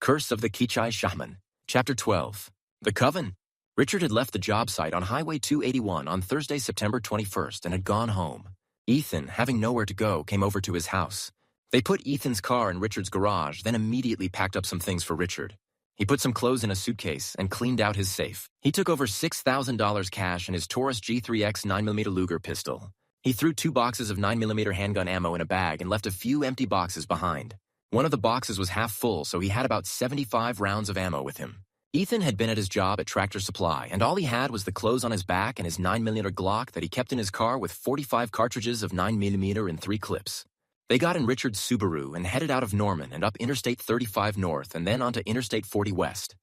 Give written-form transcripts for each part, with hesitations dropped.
Curse of the Kichai Shaman. Chapter 12. The Coven. Richard had left the job site on Highway 281 on Thursday, September 21st and had gone home. Ethan, having nowhere to go, came over to his house. They put Ethan's car in Richard's garage, then immediately packed up some things for Richard. He put some clothes in a suitcase and cleaned out his safe. He took over $6,000 cash and his Taurus G3X 9mm Luger pistol. He threw 2 boxes of 9mm handgun ammo in a bag and left a few empty boxes behind. One of the boxes was half full, so he had about 75 rounds of ammo with him. Ethan had been at his job at Tractor Supply, and all he had was the clothes on his back and his 9mm Glock that he kept in his car with 45 cartridges of 9mm in 3 clips. They got in Richard's Subaru and headed out of Norman and up Interstate 35 North and then onto Interstate 40 West.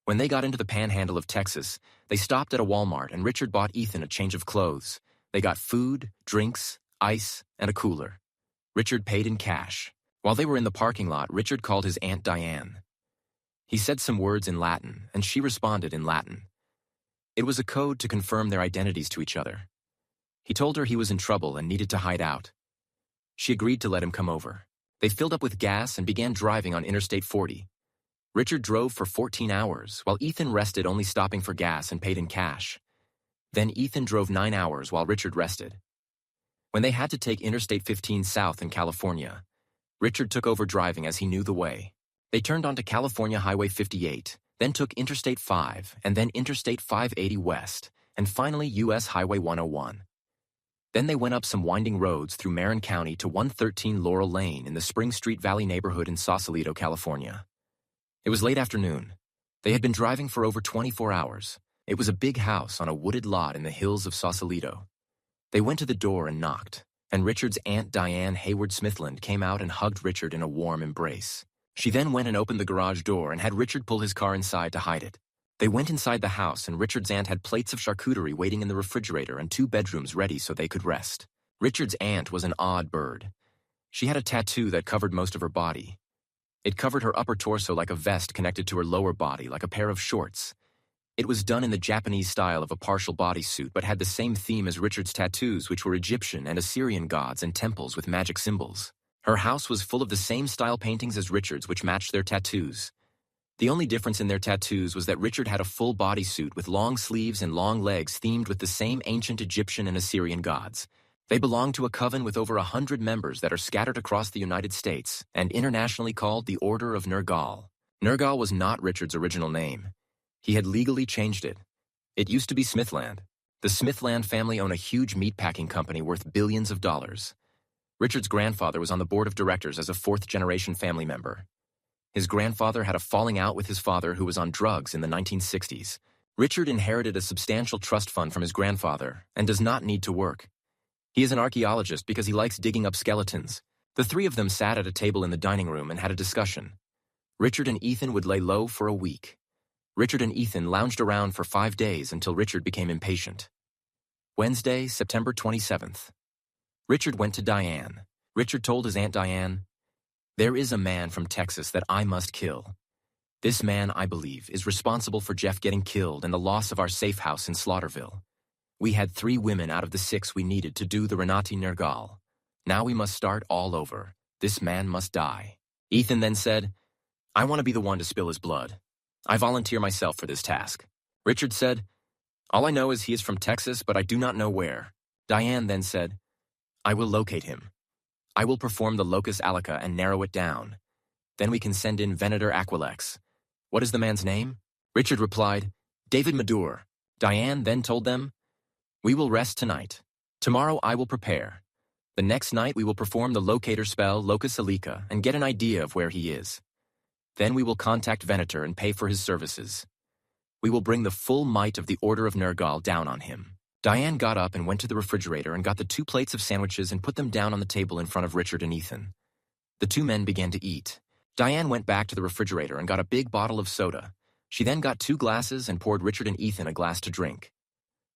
When they got into the panhandle of Texas, they stopped at a Walmart and Richard bought Ethan a change of clothes. They got food, drinks, ice, and a cooler. Richard paid in cash. While they were in the parking lot, Richard called his Aunt Diane. He said some words in Latin, and she responded in Latin. It was a code to confirm their identities to each other. He told her he was in trouble and needed to hide out. She agreed to let him come over. They filled up with gas and began driving on Interstate 40. Richard drove for 14 hours, while Ethan rested, only stopping for gas and paid in cash. Then Ethan drove 9 hours while Richard rested. When they had to take Interstate 15 south in California, Richard took over driving as he knew the way. They turned onto California Highway 58, then took Interstate 5, and then Interstate 580 west, and finally U.S. Highway 101. Then they went up some winding roads through Marin County to 113 Laurel Lane in the Spring Street Valley neighborhood in Sausalito, California. It was late afternoon. They had been driving for over 24 hours. It was a big house on a wooded lot in the hills of Sausalito. They went to the door and knocked, and Richard's Aunt Diane Hayward Smithland came out and hugged Richard in a warm embrace. She then went and opened the garage door and had Richard pull his car inside to hide it. They went inside the house, and Richard's aunt had plates of charcuterie waiting in the refrigerator and 2 bedrooms ready so they could rest. Richard's aunt was an odd bird. She had a tattoo that covered most of her body. It covered her upper torso like a vest connected to her lower body like a pair of shorts. It was done in the Japanese style of a partial bodysuit, but had the same theme as Richard's tattoos, which were Egyptian and Assyrian gods and temples with magic symbols. Her house was full of the same style paintings as Richard's, which matched their tattoos. The only difference in their tattoos was that Richard had a full bodysuit with long sleeves and long legs themed with the same ancient Egyptian and Assyrian gods. They belonged to a coven with over 100 members that are scattered across the United States and internationally called the Order of Nergal. Nergal was not Richard's original name. He had legally changed it. It used to be Smithland. The Smithland family owned a huge meatpacking company worth billions of dollars. Richard's grandfather was on the board of directors as a 4th-generation family member. His grandfather had a falling out with his father, who was on drugs in the 1960s. Richard inherited a substantial trust fund from his grandfather and does not need to work. He is an archaeologist because he likes digging up skeletons. The 3 of them sat at a table in the dining room and had a discussion. Richard and Ethan would lay low for a week. Richard and Ethan lounged around for 5 days until Richard became impatient. Wednesday, September 27th. Richard went to Diane. Richard told his Aunt Diane, "There is a man from Texas that I must kill. This man, I believe, is responsible for Jeff getting killed and the loss of our safe house in Slaughterville. We had 3 women out of the 6 we needed to do the Renati Nergal. Now we must start all over. This man must die." Ethan then said, "I want to be the one to spill his blood. I volunteer myself for this task." Richard said, "All I know is he is from Texas, but I do not know where." Diane then said, "I will locate him. I will perform the locus alica and narrow it down. Then we can send in Venator Aquilex. What is the man's name?" Richard replied, "David Madur." Diane then told them, "We will rest tonight. Tomorrow I will prepare. The next night we will perform the locator spell locus alica and get an idea of where he is. Then we will contact Venator and pay for his services. We will bring the full might of the Order of Nergal down on him." Diane got up and went to the refrigerator and got the 2 plates of sandwiches and put them down on the table in front of Richard and Ethan. The 2 men began to eat. Diane went back to the refrigerator and got a big bottle of soda. She then got 2 glasses and poured Richard and Ethan a glass to drink.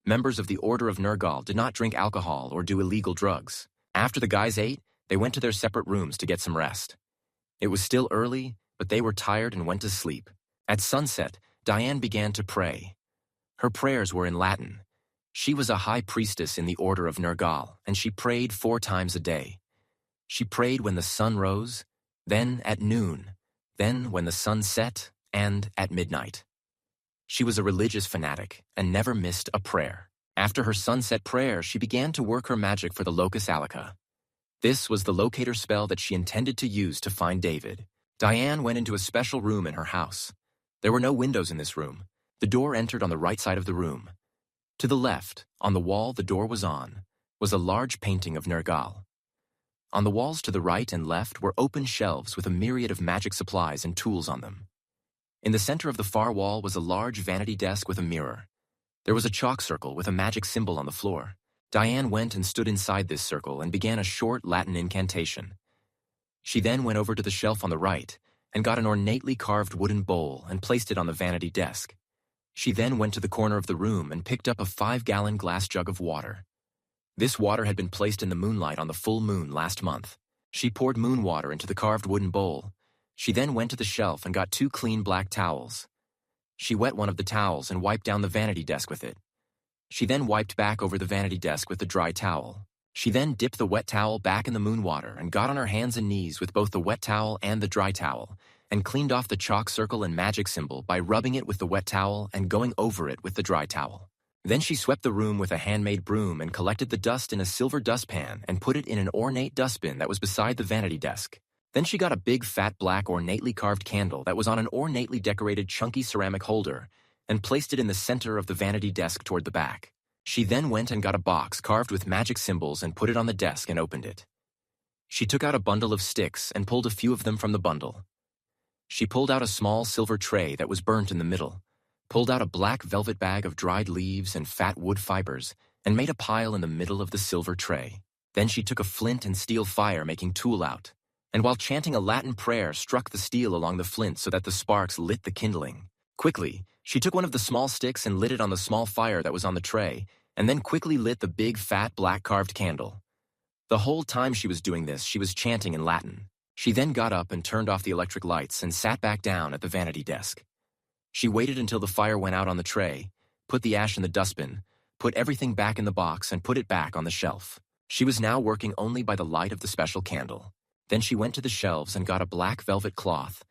Members of the Order of Nergal did not drink alcohol or do illegal drugs. After the guys ate, they went to their separate rooms to get some rest. It was still early, but they were tired and went to sleep. At sunset, Diane began to pray. Her prayers were in Latin. She was a high priestess in the Order of Nergal, and she prayed 4 times a day. She prayed when the sun rose, then at noon, then when the sun set, and at midnight. She was a religious fanatic and never missed a prayer. After her sunset prayer, she began to work her magic for the Locus Alica. This was the locator spell that she intended to use to find David. Diane went into a special room in her house. There were no windows in this room. The door entered on the right side of the room. To the left, on the wall the door was on, was a large painting of Nergal. On the walls to the right and left were open shelves with a myriad of magic supplies and tools on them. In the center of the far wall was a large vanity desk with a mirror. There was a chalk circle with a magic symbol on the floor. Diane went and stood inside this circle and began a short Latin incantation. She then went over to the shelf on the right and got an ornately carved wooden bowl and placed it on the vanity desk. She then went to the corner of the room and picked up a 5-gallon glass jug of water. This water had been placed in the moonlight on the full moon last month. She poured moon water into the carved wooden bowl. She then went to the shelf and got 2 clean black towels. She wet one of the towels and wiped down the vanity desk with it. She then wiped back over the vanity desk with the dry towel. She then dipped the wet towel back in the moon water and got on her hands and knees with both the wet towel and the dry towel, and cleaned off the chalk circle and magic symbol by rubbing it with the wet towel and going over it with the dry towel. Then she swept the room with a handmade broom and collected the dust in a silver dustpan and put it in an ornate dustbin that was beside the vanity desk. Then she got a big fat black ornately carved candle that was on an ornately decorated chunky ceramic holder and placed it in the center of the vanity desk toward the back. She then went and got a box carved with magic symbols and put it on the desk and opened it. She took out a bundle of sticks and pulled a few of them from the bundle. She pulled out a small silver tray that was burnt in the middle, pulled out a black velvet bag of dried leaves and fat wood fibers, and made a pile in the middle of the silver tray. Then she took a flint and steel fire-making tool out, and while chanting a Latin prayer, struck the steel along the flint so that the sparks lit the kindling. Quickly, she took one of the small sticks and lit it on the small fire that was on the tray, and then quickly lit the big, fat, black carved candle. The whole time she was doing this, she was chanting in Latin. She then got up and turned off the electric lights and sat back down at the vanity desk. She waited until the fire went out on the tray, put the ash in the dustbin, put everything back in the box, and put it back on the shelf. She was now working only by the light of the special candle. Then she went to the shelves and got a black velvet cloth,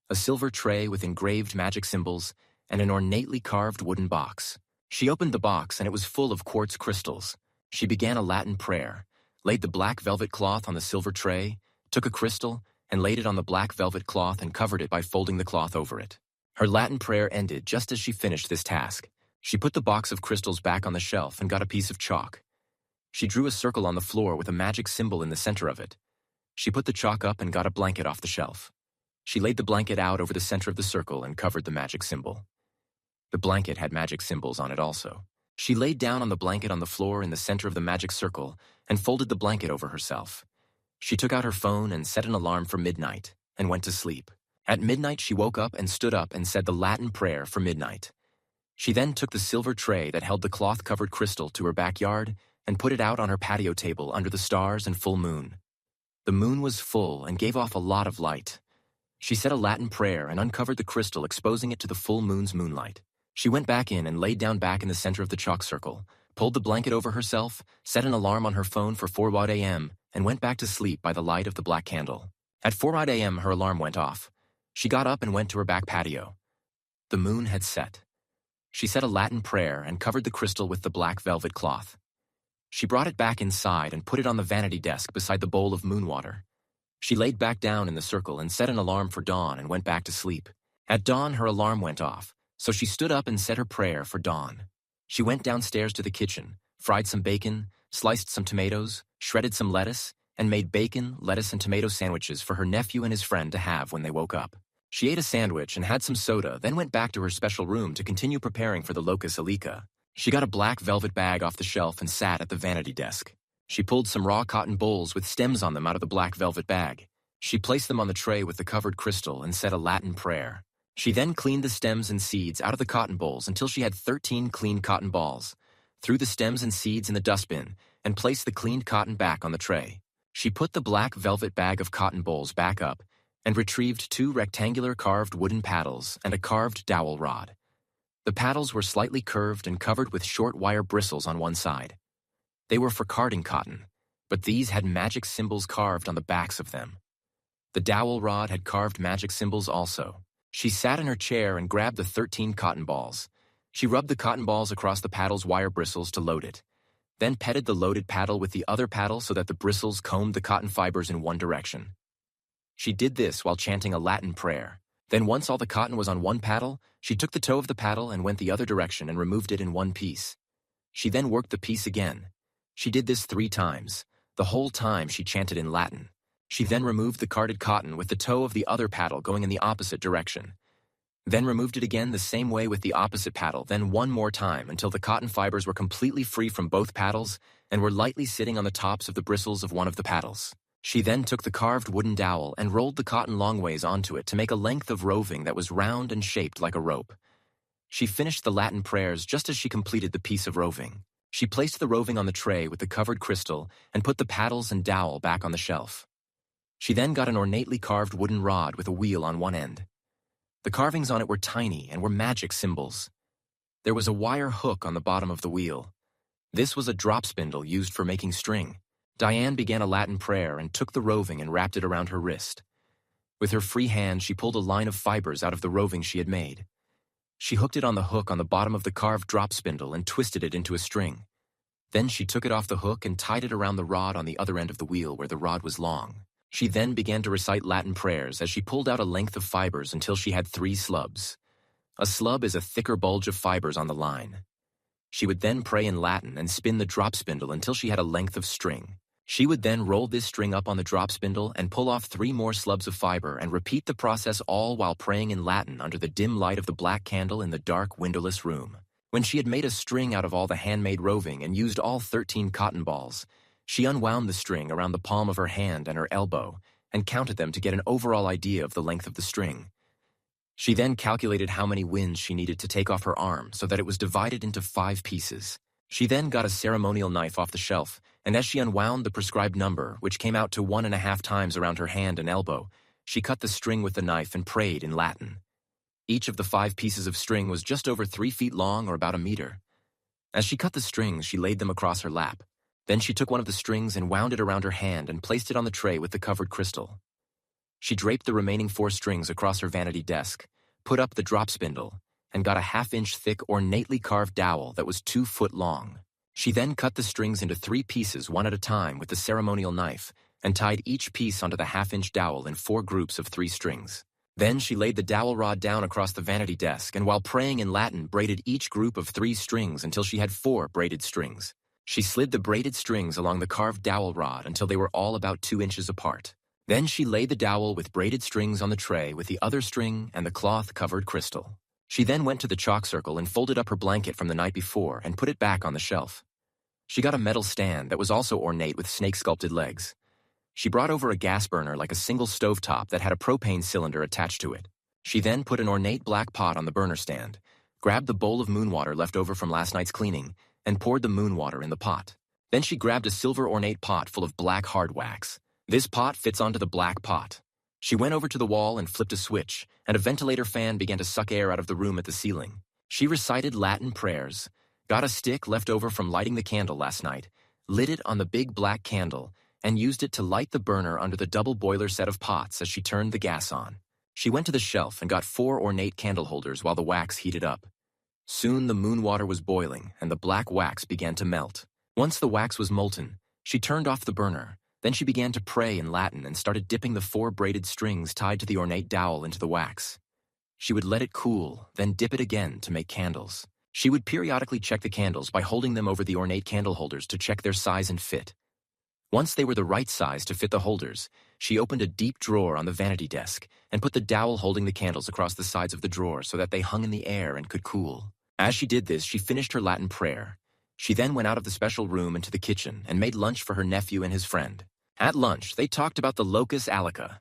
a silver tray with engraved magic symbols, and an ornately carved wooden box. She opened the box and it was full of quartz crystals. She began a Latin prayer, laid the black velvet cloth on the silver tray, took a crystal, and laid it on the black velvet cloth and covered it by folding the cloth over it. Her Latin prayer ended just as she finished this task. She put the box of crystals back on the shelf and got a piece of chalk. She drew a circle on the floor with a magic symbol in the center of it. She put the chalk up and got a blanket off the shelf. She laid the blanket out over the center of the circle and covered the magic symbol. The blanket had magic symbols on it also. She laid down on the blanket on the floor in the center of the magic circle and folded the blanket over herself. She took out her phone and set an alarm for midnight and went to sleep. At midnight, she woke up and stood up and said the Latin prayer for midnight. She then took the silver tray that held the cloth-covered crystal to her backyard and put it out on her patio table under the stars and full moon. The moon was full and gave off a lot of light. She said a Latin prayer and uncovered the crystal, exposing it to the full moon's moonlight. She went back in and laid down back in the center of the chalk circle, pulled the blanket over herself, set an alarm on her phone for 4 a.m., and went back to sleep by the light of the black candle. At 4 a.m., her alarm went off. She got up and went to her back patio. The moon had set. She said a Latin prayer and covered the crystal with the black velvet cloth. She brought it back inside and put it on the vanity desk beside the bowl of moon water. She laid back down in the circle and set an alarm for dawn and went back to sleep. At dawn, her alarm went off, so she stood up and said her prayer for dawn. She went downstairs to the kitchen, fried some bacon, sliced some tomatoes, shredded some lettuce, and made bacon, lettuce, and tomato sandwiches for her nephew and his friend to have when they woke up. She ate a sandwich and had some soda, then went back to her special room to continue preparing for the Locus Alica. She got a black velvet bag off the shelf and sat at the vanity desk. She pulled some raw cotton bowls with stems on them out of the black velvet bag. She placed them on the tray with the covered crystal and said a Latin prayer. She then cleaned the stems and seeds out of the cotton bowls until she had 13 clean cotton balls, threw the stems and seeds in the dustbin, and placed the cleaned cotton back on the tray. She put the black velvet bag of cotton bowls back up and retrieved 2 rectangular carved wooden paddles and a carved dowel rod. The paddles were slightly curved and covered with short wire bristles on one side. They were for carding cotton, but these had magic symbols carved on the backs of them. The dowel rod had carved magic symbols also. She sat in her chair and grabbed the 13 cotton balls. She rubbed the cotton balls across the paddle's wire bristles to load it, then petted the loaded paddle with the other paddle so that the bristles combed the cotton fibers in one direction. She did this while chanting a Latin prayer. Then once all the cotton was on one paddle, she took the toe of the paddle and went the other direction and removed it in one piece. She then worked the piece again. She did this 3 times. The whole time she chanted in Latin. She then removed the carded cotton with the toe of the other paddle going in the opposite direction. Then removed it again the same way with the opposite paddle, then one more time until the cotton fibers were completely free from both paddles and were lightly sitting on the tops of the bristles of one of the paddles. She then took the carved wooden dowel and rolled the cotton long ways onto it to make a length of roving that was round and shaped like a rope. She finished the Latin prayers just as she completed the piece of roving. She placed the roving on the tray with the covered crystal and put the paddles and dowel back on the shelf. She then got an ornately carved wooden rod with a wheel on one end. The carvings on it were tiny and were magic symbols. There was a wire hook on the bottom of the wheel. This was a drop spindle used for making string. Diane began a Latin prayer and took the roving and wrapped it around her wrist. With her free hand, she pulled a line of fibers out of the roving she had made. She hooked it on the hook on the bottom of the carved drop spindle and twisted it into a string. Then she took it off the hook and tied it around the rod on the other end of the wheel where the rod was long. She then began to recite Latin prayers as she pulled out a length of fibers until she had 3 slubs. A slub is a thicker bulge of fibers on the line. She would then pray in Latin and spin the drop spindle until she had a length of string. She would then roll this string up on the drop spindle and pull off 3 more slubs of fiber and repeat the process all while praying in Latin under the dim light of the black candle in the dark, windowless room. When she had made a string out of all the handmade roving and used all 13 cotton balls, she unwound the string around the palm of her hand and her elbow and counted them to get an overall idea of the length of the string. She then calculated how many winds she needed to take off her arm so that it was divided into 5 pieces. She then got a ceremonial knife off the shelf, and as she unwound the prescribed number, which came out to 1.5 times around her hand and elbow, she cut the string with the knife and prayed in Latin. Each of the 5 pieces of string was just over 3 feet long or about a meter. As she cut the strings, she laid them across her lap. Then she took one of the strings and wound it around her hand and placed it on the tray with the covered crystal. She draped the remaining 4 strings across her vanity desk, put up the drop spindle, and got a 1/2-inch thick ornately carved dowel that was 2 foot long. She then cut the strings into 3 pieces one at a time with the ceremonial knife and tied each piece onto the 1/2-inch dowel in 4 groups of 3 strings. Then she laid the dowel rod down across the vanity desk and while praying in Latin braided each group of 3 strings until she had 4 braided strings. She slid the braided strings along the carved dowel rod until they were all about 2 inches apart. Then she laid the dowel with braided strings on the tray with the other string and the cloth-covered crystal. She then went to the chalk circle and folded up her blanket from the night before and put it back on the shelf. She got a metal stand that was also ornate with snake-sculpted legs. She brought over a gas burner like a single stovetop that had a propane cylinder attached to it. She then put an ornate black pot on the burner stand, grabbed the bowl of moon water left over from last night's cleaning, and poured the moon water in the pot. Then she grabbed a silver ornate pot full of black hard wax. This pot fits onto the black pot. She went over to the wall and flipped a switch, and a ventilator fan began to suck air out of the room at the ceiling. She recited Latin prayers, got a stick left over from lighting the candle last night, lit it on the big black candle, and used it to light the burner under the double boiler set of pots as she turned the gas on. She went to the shelf and got 4 ornate candle holders while the wax heated up. Soon the moon water was boiling, and the black wax began to melt. Once the wax was molten, she turned off the burner. Then she began to pray in Latin and started dipping the 4 braided strings tied to the ornate dowel into the wax. She would let it cool, then dip it again to make candles. She would periodically check the candles by holding them over the ornate candle holders to check their size and fit. Once they were the right size to fit the holders, she opened a deep drawer on the vanity desk and put the dowel holding the candles across the sides of the drawer so that they hung in the air and could cool. As she did this, she finished her Latin prayer. She then went out of the special room into the kitchen and made lunch for her nephew and his friend. At lunch, they talked about the locus alica.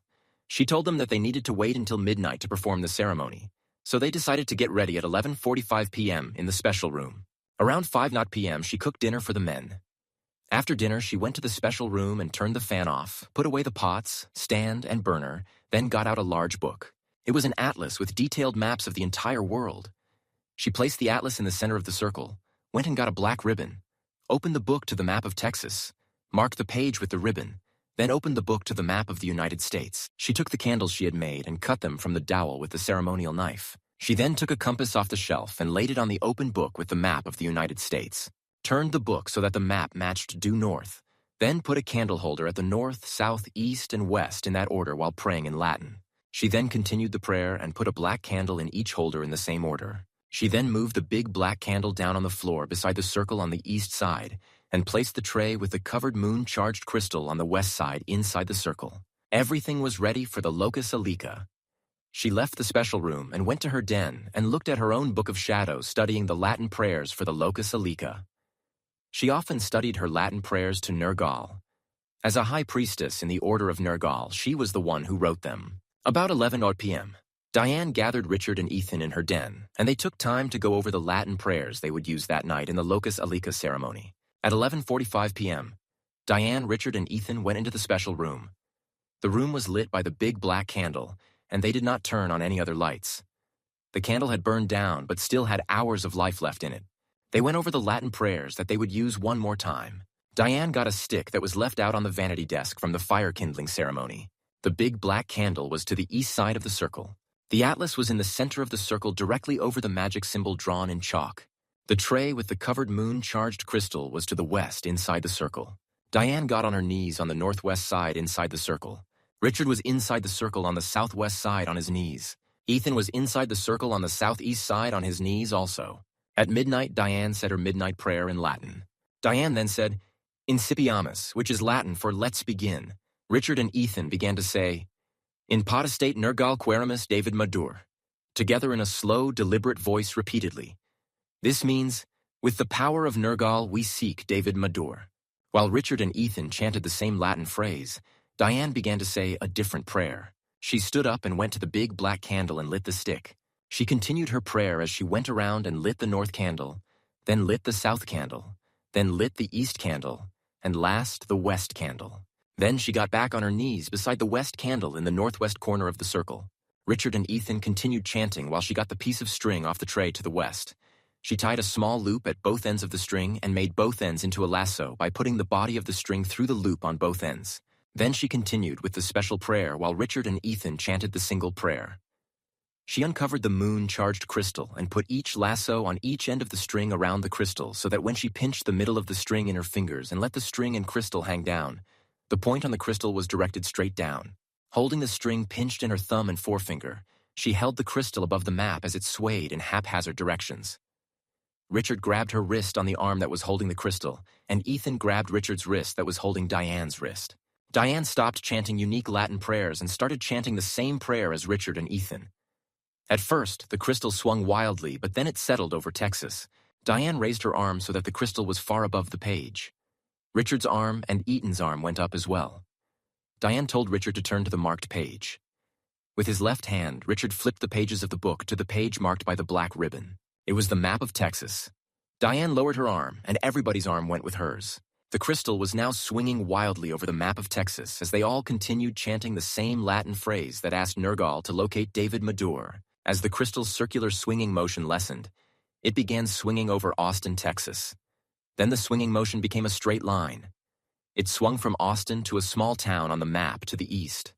She told them that they needed to wait until midnight to perform the ceremony, so they decided to get ready at 11:45 p.m. in the special room. Around 5:00 p.m., she cooked dinner for the men. After dinner, she went to the special room and turned the fan off, put away the pots, stand, and burner, then got out a large book. It was an atlas with detailed maps of the entire world. She placed the atlas in the center of the circle, went and got a black ribbon, opened the book to the map of Texas, marked the page with the ribbon, then opened the book to the map of the United States. She took the candles she had made and cut them from the dowel with the ceremonial knife. She then took a compass off the shelf and laid it on the open book with the map of the United States. Turned the book so that the map matched due north. Then put a candle holder at the north, south, east, and west in that order while praying in Latin. She then continued the prayer and put a black candle in each holder in the same order. She then moved the big black candle down on the floor beside the circle on the east side and placed the tray with the covered moon-charged crystal on the west side inside the circle. Everything was ready for the Locus Alica. She left the special room and went to her den and looked at her own book of shadows, studying the Latin prayers for the Locus Alica. She often studied her Latin prayers to Nergal. As a high priestess in the Order of Nergal, she was the one who wrote them. About 11 p.m., Diane gathered Richard and Ethan in her den, and they took time to go over the Latin prayers they would use that night in the Locus Alica ceremony. At 11:45 p.m., Diane, Richard, and Ethan went into the special room. The room was lit by the big black candle, and they did not turn on any other lights. The candle had burned down, but still had hours of life left in it. They went over the Latin prayers that they would use one more time. Diane got a stick that was left out on the vanity desk from the fire-kindling ceremony. The big black candle was to the east side of the circle. The atlas was in the center of the circle directly over the magic symbol drawn in chalk. The tray with the covered moon-charged crystal was to the west inside the circle. Diane got on her knees on the northwest side inside the circle. Richard was inside the circle on the southwest side on his knees. Ethan was inside the circle on the southeast side on his knees also. At midnight, Diane said her midnight prayer in Latin. Diane then said, Incipiamus, which is Latin for let's begin. Richard and Ethan began to say, In potestate Nergal querimus David Madur, together in a slow, deliberate voice repeatedly. This means, with the power of Nergal, we seek David Madur. While Richard and Ethan chanted the same Latin phrase, Diane began to say a different prayer. She stood up and went to the big black candle and lit the stick. She continued her prayer as she went around and lit the north candle, then lit the south candle, then lit the east candle, and last the west candle. Then she got back on her knees beside the west candle in the northwest corner of the circle. Richard and Ethan continued chanting while she got the piece of string off the tray to the west. She tied a small loop at both ends of the string and made both ends into a lasso by putting the body of the string through the loop on both ends. Then she continued with the special prayer while Richard and Ethan chanted the single prayer. She uncovered the moon-charged crystal and put each lasso on each end of the string around the crystal so that when she pinched the middle of the string in her fingers and let the string and crystal hang down, the point on the crystal was directed straight down. Holding the string pinched in her thumb and forefinger, she held the crystal above the map as it swayed in haphazard directions. Richard grabbed her wrist on the arm that was holding the crystal, and Ethan grabbed Richard's wrist that was holding Diane's wrist. Diane stopped chanting unique Latin prayers and started chanting the same prayer as Richard and Ethan. At first, the crystal swung wildly, but then it settled over Texas. Diane raised her arm so that the crystal was far above the page. Richard's arm and Ethan's arm went up as well. Diane told Richard to turn to the marked page. With his left hand, Richard flipped the pages of the book to the page marked by the black ribbon. It was the map of Texas. Diane lowered her arm, and everybody's arm went with hers. The crystal was now swinging wildly over the map of Texas as they all continued chanting the same Latin phrase that asked Nergal to locate David Madur. As the crystal's circular swinging motion lessened, it began swinging over Austin, Texas. Then the swinging motion became a straight line. It swung from Austin to a small town on the map to the east.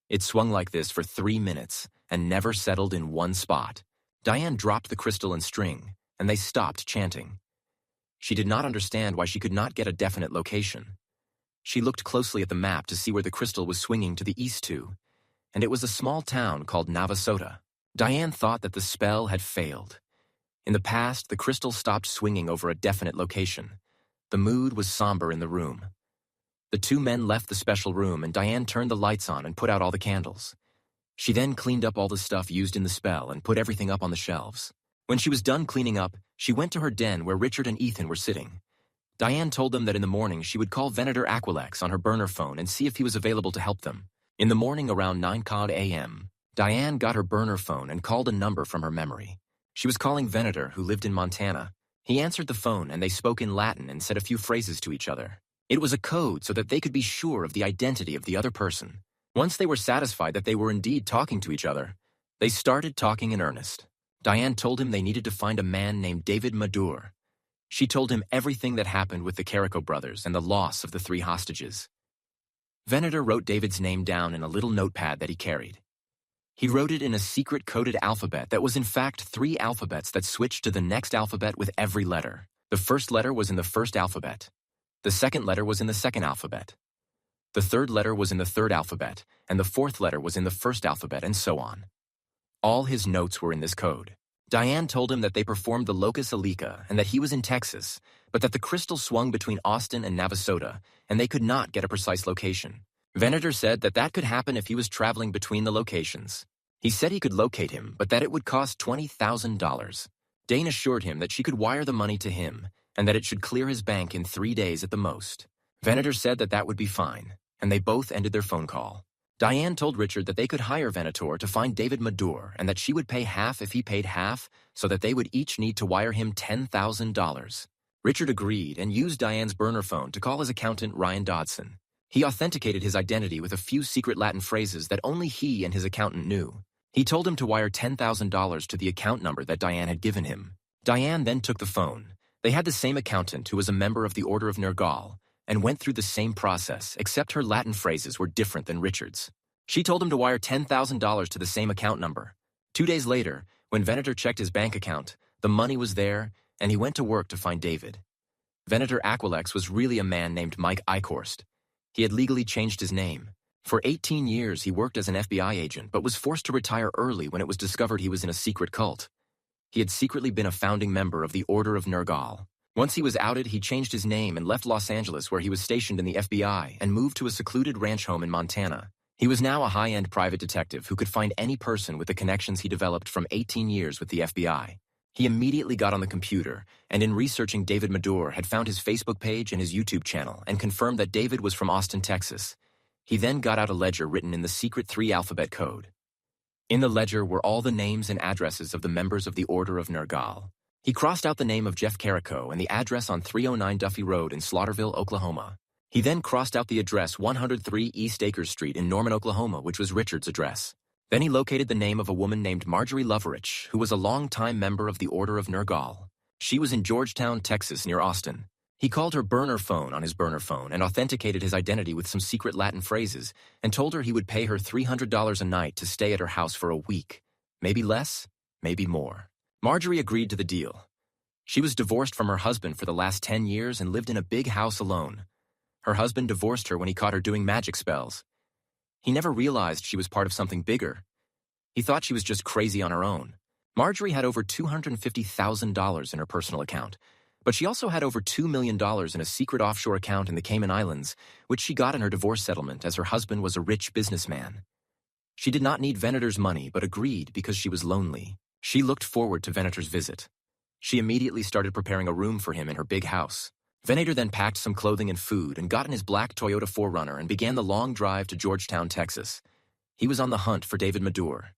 It swung like this for 3 minutes and never settled in one spot. Diane dropped the crystal and string, and they stopped chanting. She did not understand why she could not get a definite location. She looked closely at the map to see where the crystal was swinging to the east to, and it was a small town called Navasota. Diane thought that the spell had failed. In the past, the crystal stopped swinging over a definite location. The mood was somber in the room. The two men left the special room, and Diane turned the lights on and put out all the candles. She then cleaned up all the stuff used in the spell and put everything up on the shelves. When she was done cleaning up, she went to her den where Richard and Ethan were sitting. Diane told them that in the morning she would call Venator Aquilex on her burner phone and see if he was available to help them. In the morning around 9 a.m., Diane got her burner phone and called a number from her memory. She was calling Venator, who lived in Montana. He answered the phone and they spoke in Latin and said a few phrases to each other. It was a code so that they could be sure of the identity of the other person. Once they were satisfied that they were indeed talking to each other, they started talking in earnest. Diane told him they needed to find a man named David Madur. She told him everything that happened with the Carrico brothers and the loss of the 3 hostages. Venator wrote David's name down in a little notepad that he carried. He wrote it in a secret coded alphabet that was in fact 3 alphabets that switched to the next alphabet with every letter. The first letter was in the first alphabet. The second letter was in the second alphabet. The third letter was in the third alphabet, and the fourth letter was in the first alphabet, and so on. All his notes were in this code. Diane told him that they performed the locus alica and that he was in Texas, but that the crystal swung between Austin and Navasota, and they could not get a precise location. Venator said that that could happen if he was traveling between the locations. He said he could locate him, but that it would cost $20,000. Dane assured him that she could wire the money to him, and that it should clear his bank in 3 days at the most. Venator said that that would be fine, and they both ended their phone call. Diane told Richard that they could hire Venator to find David Madure and that she would pay half if he paid half, so that they would each need to wire him $10,000. Richard agreed and used Diane's burner phone to call his accountant Ryan Dodson. He authenticated his identity with a few secret Latin phrases that only he and his accountant knew. He told him to wire $10,000 to the account number that Diane had given him. Diane then took the phone. They had the same accountant who was a member of the Order of Nergal, and went through the same process, except her Latin phrases were different than Richard's. She told him to wire $10,000 to the same account number. 2 days later, when Venator checked his bank account, the money was there, and he went to work to find David. Venator Aquilex was really a man named Mike Eichhorst. He had legally changed his name. For 18 years, he worked as an FBI agent, but was forced to retire early when it was discovered he was in a secret cult. He had secretly been a founding member of the Order of Nergal. Once he was outed, he changed his name and left Los Angeles, where he was stationed in the FBI, and moved to a secluded ranch home in Montana. He was now a high-end private detective who could find any person with the connections he developed from 18 years with the FBI. He immediately got on the computer, and in researching David Madure, had found his Facebook page and his YouTube channel, and confirmed that David was from Austin, Texas. He then got out a ledger written in the secret 3-alphabet code. In the ledger were all the names and addresses of the members of the Order of Nergal. He crossed out the name of Jeff Carrico and the address on 309 Duffy Road in Slaughterville, Oklahoma. He then crossed out the address 103 East Acres Street in Norman, Oklahoma, which was Richard's address. Then he located the name of a woman named Marjorie Loverich, who was a longtime member of the Order of Nergal. She was in Georgetown, Texas, near Austin. He called her burner phone on his burner phone and authenticated his identity with some secret Latin phrases and told her he would pay her $300 a night to stay at her house for a week. Maybe less, maybe more. Marjorie agreed to the deal. She was divorced from her husband for the last 10 years and lived in a big house alone. Her husband divorced her when he caught her doing magic spells. He never realized she was part of something bigger. He thought she was just crazy on her own. Marjorie had over $250,000 in her personal account, but she also had over $2 million in a secret offshore account in the Cayman Islands, which she got in her divorce settlement as her husband was a rich businessman. She did not need Venator's money, but agreed because she was lonely. She looked forward to Venator's visit. She immediately started preparing a room for him in her big house. Venator then packed some clothing and food and got in his black Toyota 4Runner and began the long drive to Georgetown, Texas. He was on the hunt for David Madure.